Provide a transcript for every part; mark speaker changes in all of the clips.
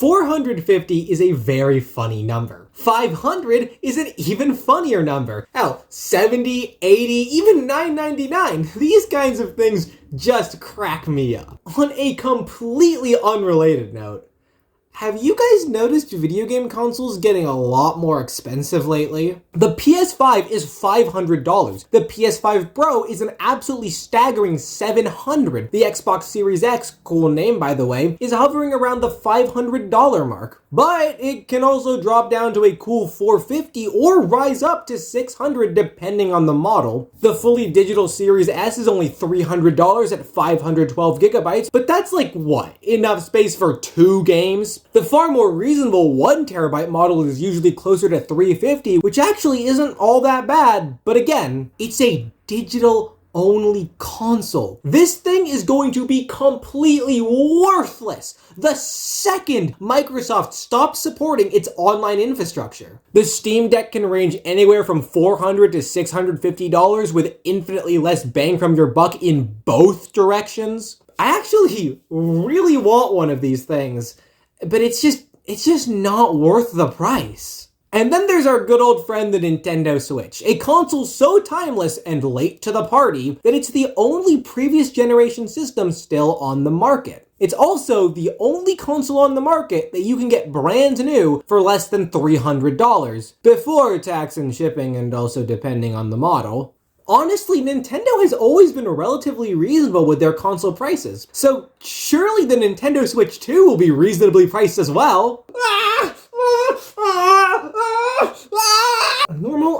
Speaker 1: 450 is a very funny number. 500 is an even funnier number. Hell, 70, 80, even 999. These kinds of things just crack me up. On a completely unrelated note, have you guys noticed video game consoles getting a lot more expensive lately? The PS5 is $500. The PS5 Pro is an absolutely staggering $700. The Xbox Series X, cool name by the way, is hovering around the $500 mark. But it can also drop down to a cool $450 or rise up to $600 depending on the model. The fully digital Series S is only $300 at 512 gigabytes, but that's like what? Enough space for 2 games? The far more reasonable 1TB model is usually closer to $350, which actually isn't all that bad, but again, it's a digital only console. This thing is going to be completely worthless the second Microsoft stops supporting its online infrastructure. The Steam Deck can range anywhere from $400 to $650 with infinitely less bang from your buck in both directions. I actually really want one of these things, but it's just not worth the price. And then there's our good old friend, the Nintendo Switch, a console so timeless and late to the party that it's the only previous generation system still on the market. It's also the only console on the market that you can get brand new for less than $300, before tax and shipping and also depending on the model. Honestly, Nintendo has always been relatively reasonable with their console prices, so surely the Nintendo Switch 2 will be reasonably priced as well.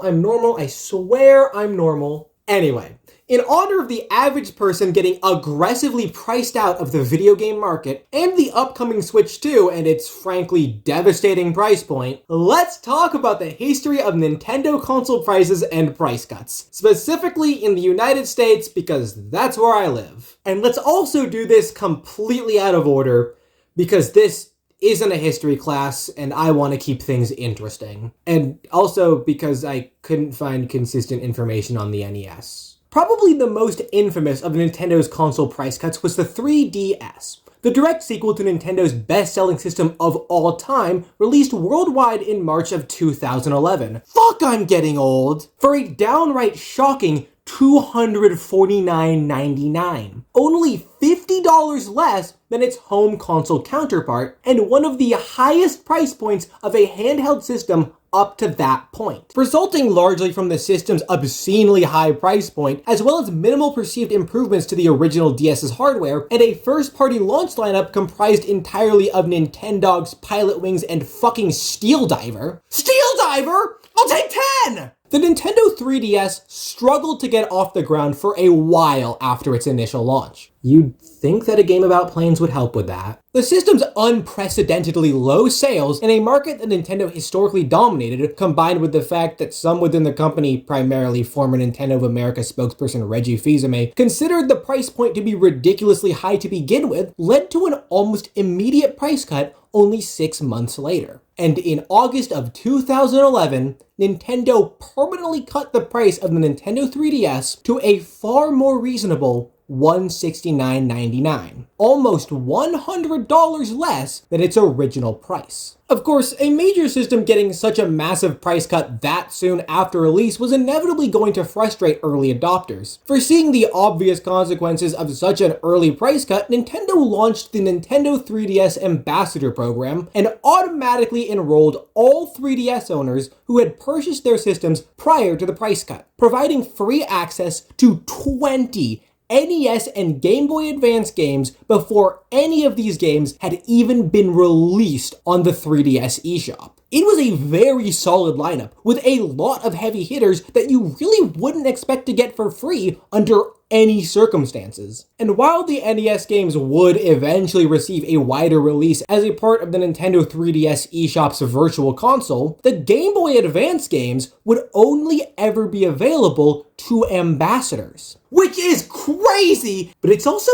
Speaker 1: I'm normal, I swear I'm normal. Anyway, in honor of the average person getting aggressively priced out of the video game market and the upcoming Switch 2 and its frankly devastating price point, let's talk about the history of Nintendo console prices and price cuts, specifically in the United States because that's where I live. And let's also do this completely out of order because this isn't a history class and I want to keep things interesting. And also because I couldn't find consistent information on the NES. Probably the most infamous of Nintendo's console price cuts was the 3DS, the direct sequel to Nintendo's best-selling system of all time, released worldwide in March of 2011. Fuck, I'm getting old! For a downright shocking $249.99. Only $50 less than its home console counterpart, and one of the highest price points of a handheld system up to that point, resulting largely from the system's obscenely high price point, as well as minimal perceived improvements to the original DS's hardware, and a first-party launch lineup comprised entirely of Nintendogs, Pilot Wings, and fucking Steel Diver. Steel Diver? I'll take 10! The Nintendo 3DS struggled to get off the ground for a while after its initial launch. You'd think that a game about planes would help with that. The system's unprecedentedly low sales in a market that Nintendo historically dominated, combined with the fact that some within the company, primarily former Nintendo of America spokesperson Reggie Fils-Aimé, considered the price point to be ridiculously high to begin with, led to an almost immediate price cut only 6 months later. And in August of 2011, Nintendo permanently cut the price of the Nintendo 3DS to a far more reasonable $169.99, almost $100 less than its original price. Of course, a major system getting such a massive price cut that soon after release was inevitably going to frustrate early adopters. Foreseeing the obvious consequences of such an early price cut, Nintendo launched the Nintendo 3DS Ambassador Program and automatically enrolled all 3DS owners who had purchased their systems prior to the price cut, providing free access to 20 NES and Game Boy Advance games before any of these games had even been released on the 3DS eShop. It was a very solid lineup with a lot of heavy hitters that you really wouldn't expect to get for free under any circumstances. And while the NES games would eventually receive a wider release as a part of the Nintendo 3DS eShop's virtual console, the Game Boy Advance games would only ever be available to ambassadors. Which is crazy, but it's also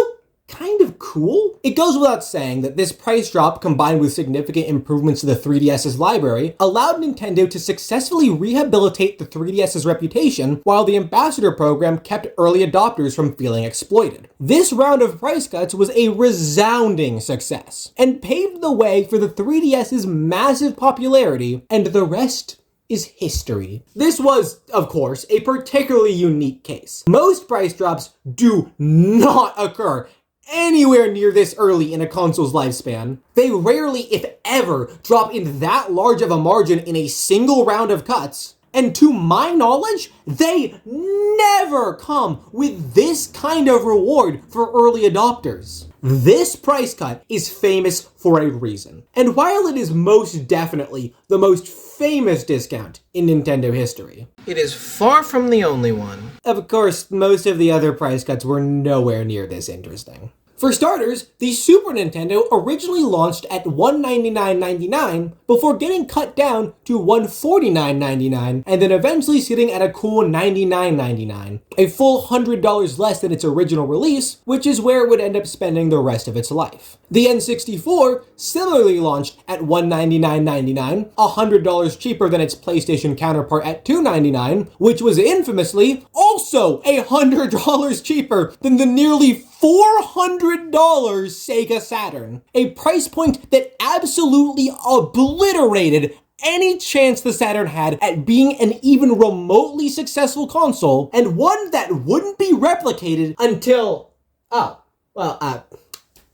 Speaker 1: kind of cool. It goes without saying that this price drop, combined with significant improvements to the 3DS's library, allowed Nintendo to successfully rehabilitate the 3DS's reputation, while the Ambassador program kept early adopters from feeling exploited. This round of price cuts was a resounding success, and paved the way for the 3DS's massive popularity, and the rest is history. This was, of course, a particularly unique case. Most price drops do not occur anywhere near this early in a console's lifespan. They rarely, if ever, drop in that large of a margin in a single round of cuts. And to my knowledge, they never come with this kind of reward for early adopters. This price cut is famous for a reason. And while it is most definitely the most famous discount in Nintendo history, it is far from the only one. Of course, most of the other price cuts were nowhere near this interesting. For starters, the Super Nintendo originally launched at $199.99 before getting cut down to $149.99 and then eventually sitting at a cool $99.99, a full $100 less than its original release, which is where it would end up spending the rest of its life. The N64 similarly launched at $199.99, $100 cheaper than its PlayStation counterpart at $299, which was infamously also $100 cheaper than the nearly $400 Sega Saturn, a price point that absolutely obliterated any chance the Saturn had at being an even remotely successful console, and one that wouldn't be replicated until,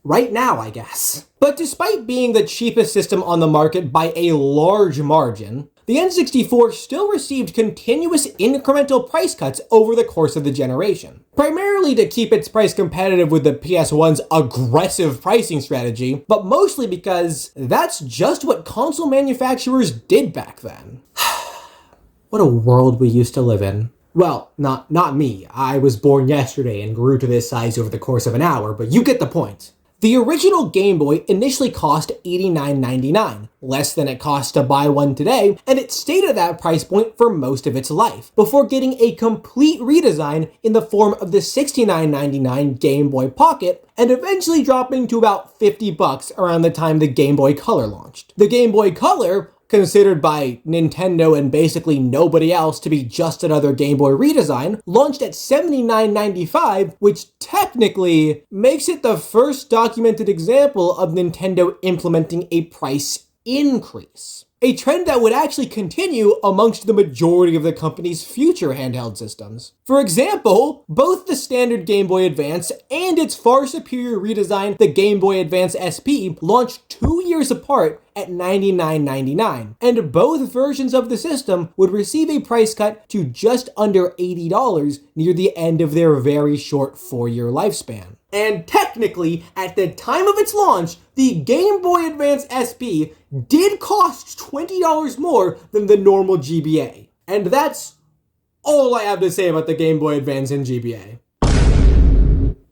Speaker 1: right now, I guess. But despite being the cheapest system on the market by a large margin, the N64 still received continuous incremental price cuts over the course of the generation, primarily to keep its price competitive with the PS1's aggressive pricing strategy, but mostly because that's just what console manufacturers did back then. What a world we used to live in. Well, not me. I was born yesterday and grew to this size over the course of an hour, but you get the point. The original Game Boy initially cost $89.99, less than it costs to buy one today, and it stayed at that price point for most of its life, before getting a complete redesign in the form of the $69.99 Game Boy Pocket, and eventually dropping to about $50 around the time the Game Boy Color launched. The Game Boy Color, considered by Nintendo and basically nobody else to be just another Game Boy redesign, launched at $79.95, which technically makes it the first documented example of Nintendo implementing a price increase. A trend that would actually continue amongst the majority of the company's future handheld systems. For example, both the standard Game Boy Advance and its far superior redesign, the Game Boy Advance SP, launched 2 years apart at $99.99, and both versions of the system would receive a price cut to just under $80 near the end of their very short 4-year lifespan. And technically, at the time of its launch, the Game Boy Advance SP did cost $20 more than the normal GBA. And that's all I have to say about the Game Boy Advance and GBA.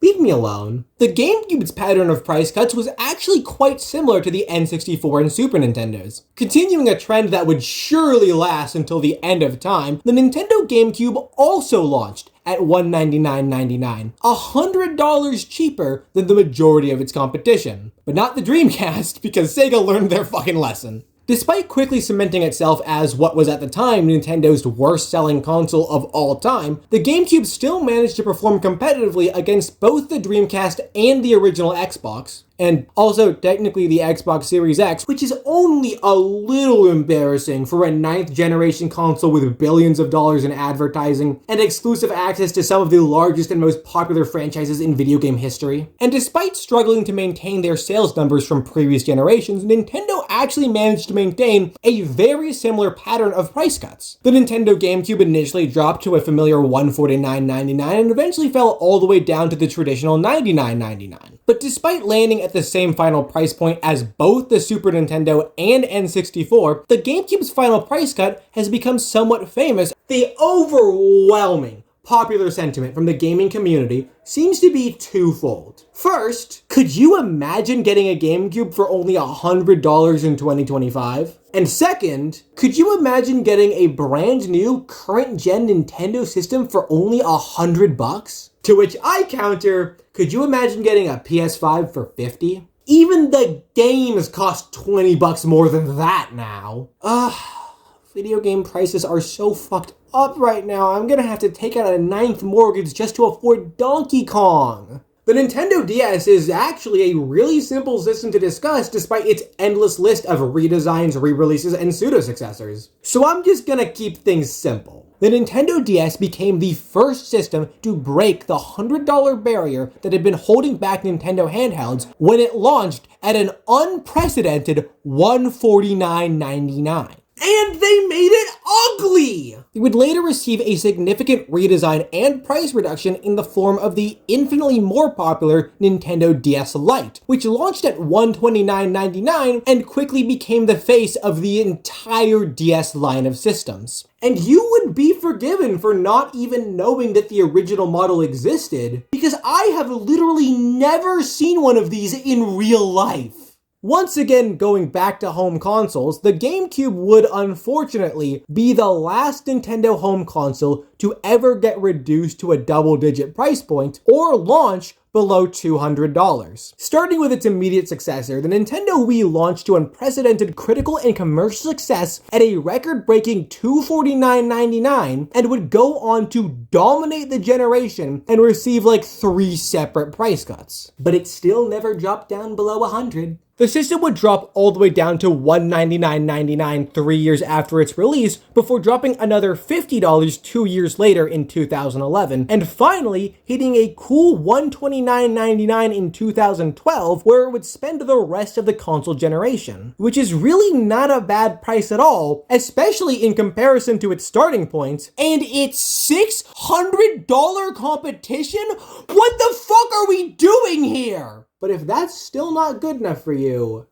Speaker 1: Leave me alone. The GameCube's pattern of price cuts was actually quite similar to the N64 and Super Nintendo's. Continuing a trend that would surely last until the end of time, the Nintendo GameCube also launched at $199.99, $100 cheaper than the majority of its competition. But not the Dreamcast, because Sega learned their fucking lesson. Despite quickly cementing itself as what was at the time Nintendo's worst-selling console of all time, the GameCube still managed to perform competitively against both the Dreamcast and the original Xbox, and also technically the Xbox Series X, which is only a little embarrassing for a 9th generation console with billions of dollars in advertising and exclusive access to some of the largest and most popular franchises in video game history. And despite struggling to maintain their sales numbers from previous generations, Nintendo actually managed to maintain a very similar pattern of price cuts. The Nintendo GameCube initially dropped to a familiar $149.99 and eventually fell all the way down to the traditional $99.99. But despite landing at the same final price point as both the Super Nintendo and N64, the GameCube's final price cut has become somewhat famous. The overwhelming popular sentiment from the gaming community seems to be twofold. First, could you imagine getting a GameCube for only $100 in 2025? And second, could you imagine getting a brand new current-gen Nintendo system for only $100? To which I counter, could you imagine getting a PS5 for $50? Even the games cost $20 more than that now. Video game prices are so fucked up right now, I'm gonna have to take out a 9th mortgage just to afford Donkey Kong. The Nintendo DS is actually a really simple system to discuss despite its endless list of redesigns, re-releases, and pseudo-successors. So I'm just gonna keep things simple. The Nintendo DS became the first system to break the $100 barrier that had been holding back Nintendo handhelds when it launched at an unprecedented $149.99. And they made it ugly! It would later receive a significant redesign and price reduction in the form of the infinitely more popular Nintendo DS Lite, which launched at $129.99 and quickly became the face of the entire DS line of systems. And you would be forgiven for not even knowing that the original model existed, because I have literally never seen one of these in real life. Once again, going back to home consoles, the GameCube would unfortunately be the last Nintendo home console to ever get reduced to a double-digit price point or launch below $200. Starting with its immediate successor, the Nintendo Wii launched to unprecedented critical and commercial success at a record-breaking $249.99 and would go on to dominate the generation and receive like 3 separate price cuts. But it still never dropped down below $100. The system would drop all the way down to $199.99 3 years after its release, before dropping another $50 2 years later in 2011, and finally hitting a cool $129.99 in 2012, where it would spend the rest of the console generation. Which is really not a bad price at all, especially in comparison to its starting point, and its $600 competition? What the fuck are we doing here? But if that's still not good enough for you,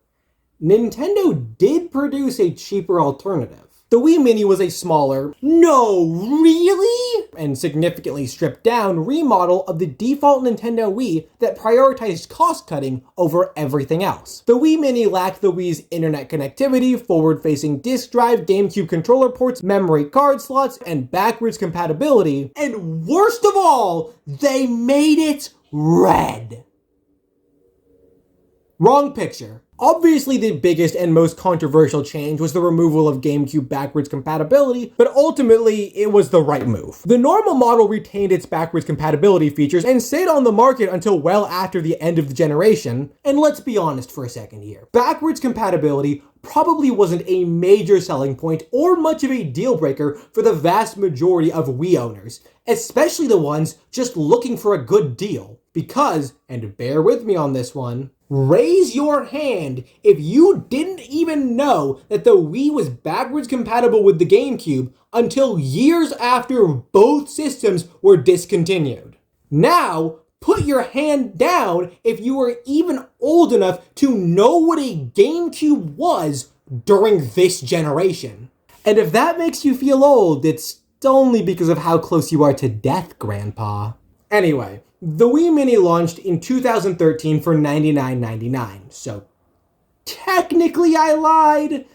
Speaker 1: Nintendo did produce a cheaper alternative. The Wii Mini was a smaller, no, really? And significantly stripped down remodel of the default Nintendo Wii that prioritized cost cutting over everything else. The Wii Mini lacked the Wii's internet connectivity, forward-facing disk drive, GameCube controller ports, memory card slots, and backwards compatibility. And worst of all, they made it red. Wrong picture. Obviously, the biggest and most controversial change was the removal of GameCube backwards compatibility, but ultimately, it was the right move. The normal model retained its backwards compatibility features and stayed on the market until well after the end of the generation. And let's be honest for a second here. Backwards compatibility probably wasn't a major selling point or much of a deal breaker for the vast majority of Wii owners, especially the ones just looking for a good deal. Because, and bear with me on this one, raise your hand if you didn't even know that the Wii was backwards compatible with the GameCube until years after both systems were discontinued. Now, put your hand down if you were even old enough to know what a GameCube was during this generation. And if that makes you feel old, it's only because of how close you are to death, Grandpa. Anyway, the Wii Mini launched in 2013 for $99.99, so technically I lied,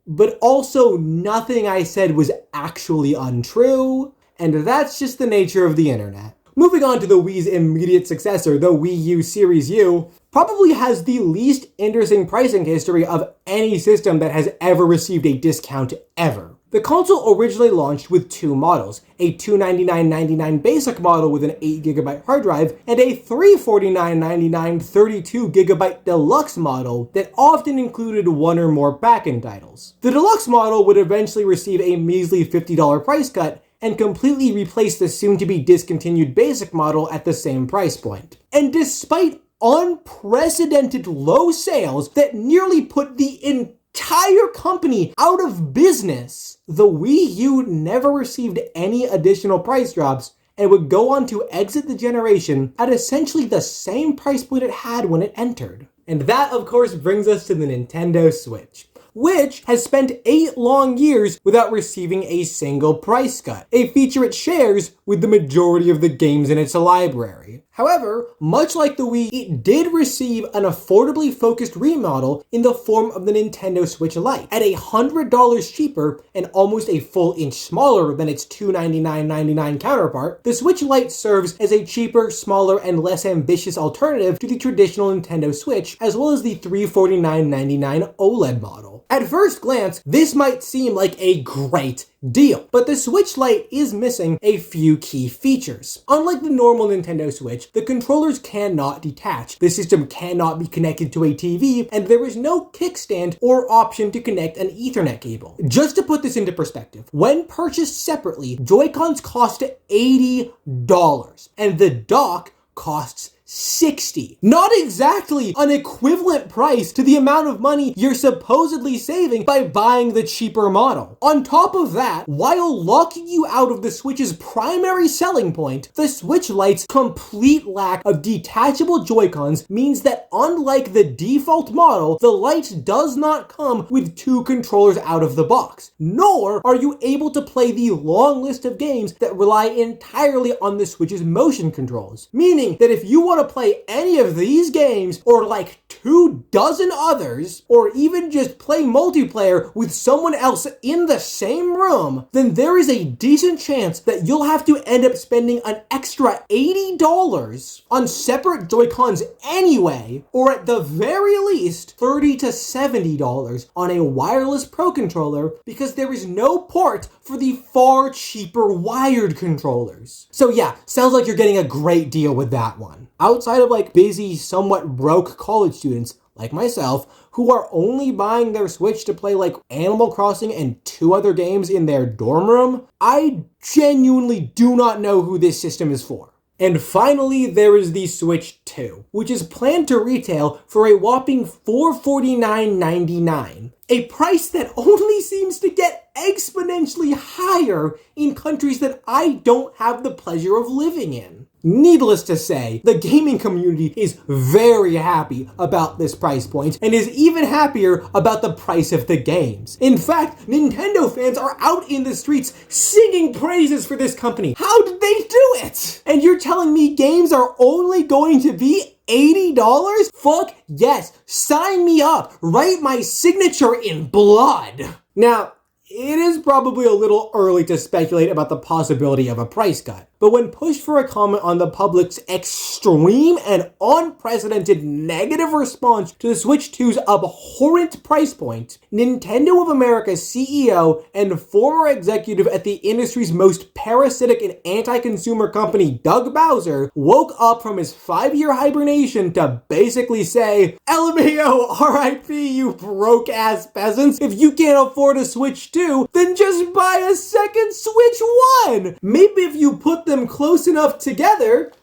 Speaker 1: but also nothing I said was actually untrue, and that's just the nature of the internet. Moving on to the Wii's immediate successor, the Wii U Series U, probably has the least interesting pricing history of any system that has ever received a discount ever. The console originally launched with 2 models, a $299.99 basic model with an 8GB hard drive, and a $349.99 32GB deluxe model that often included 1 or more back-end titles. The deluxe model would eventually receive a measly $50 price cut and completely replace the soon-to-be discontinued basic model at the same price point. And despite unprecedented low sales that nearly put the entire company out of business, the Wii U never received any additional price drops and would go on to exit the generation at essentially the same price point it had when it entered. And that, of course, brings us to the Nintendo Switch. which has spent 8 long years without receiving a single price cut, a feature it shares with the majority of the games in its library. However, much like the Wii, it did receive an affordably focused remodel in the form of the Nintendo Switch Lite. At $100 cheaper and almost a full inch smaller than its $299.99 counterpart, the Switch Lite serves as a cheaper, smaller, and less ambitious alternative to the traditional Nintendo Switch, as well as the $349.99 OLED model. At first glance, this might seem like a great deal, but the Switch Lite is missing a few key features. Unlike the normal Nintendo Switch, the controllers cannot detach, the system cannot be connected to a TV, and there is no kickstand or option to connect an Ethernet cable. Just to put this into perspective, when purchased separately, Joy-Cons cost $80, and the dock costs $60. Not exactly an equivalent price to the amount of money you're supposedly saving by buying the cheaper model. On top of that, while locking you out of the Switch's primary selling point, the Switch Lite's complete lack of detachable Joy-Cons means that unlike the default model, the Lite does not come with 2 controllers out of the box, nor are you able to play the long list of games that rely entirely on the Switch's motion controls. Meaning that if you want to play any of these games, or like 24 others, or even just play multiplayer with someone else in the same room, then there is a decent chance that you'll have to end up spending an extra $80 on separate Joy-Cons anyway, or at the very least $30 to $70 on a wireless Pro controller, because there is no port for the far cheaper wired controllers. So yeah, sounds like you're getting a great deal with that one. Outside of like busy, somewhat broke college students like myself, who are only buying their Switch to play like Animal Crossing and 2 other games in their dorm room, I genuinely do not know who this system is for. And finally, there is the Switch 2, which is planned to retail for a whopping $449.99, a price that only seems to get exponentially higher in countries that I don't have the pleasure of living in. Needless to say, the gaming community is very happy about this price point and is even happier about the price of the games. In fact, Nintendo fans are out in the streets singing praises for this company. How did they do it? And you're telling me games are only going to be $80? Fuck yes, sign me up, write my signature in blood. Now, it is probably a little early to speculate about the possibility of a price cut, but when pushed for a comment on the public's extreme and unprecedented negative response to the Switch 2's abhorrent price point, Nintendo of America's CEO and former executive at the industry's most parasitic and anti-consumer company, Doug Bowser, woke up from his 5-year hibernation to basically say, LMAO, RIP, you broke-ass peasants. If you can't afford a Switch 2, then just buy a second Switch 1. Maybe if you put them close enough together,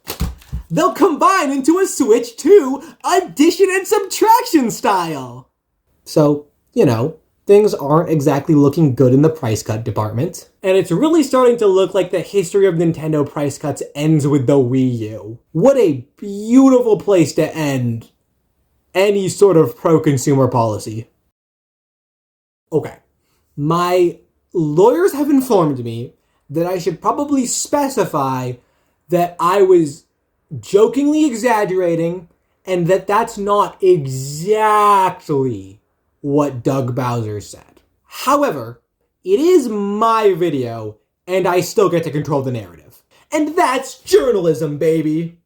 Speaker 1: they'll combine into a Switch 2 addition and subtraction style. So, you know, things aren't exactly looking good in the price cut department. And it's really starting to look like the history of Nintendo price cuts ends with the Wii U. What a beautiful place to end any sort of pro-consumer policy. Okay. My lawyers have informed me that I should probably specify that I was jokingly exaggerating and that that's not exactly what Doug Bowser said. However, it is my video and I still get to control the narrative. And that's journalism, baby!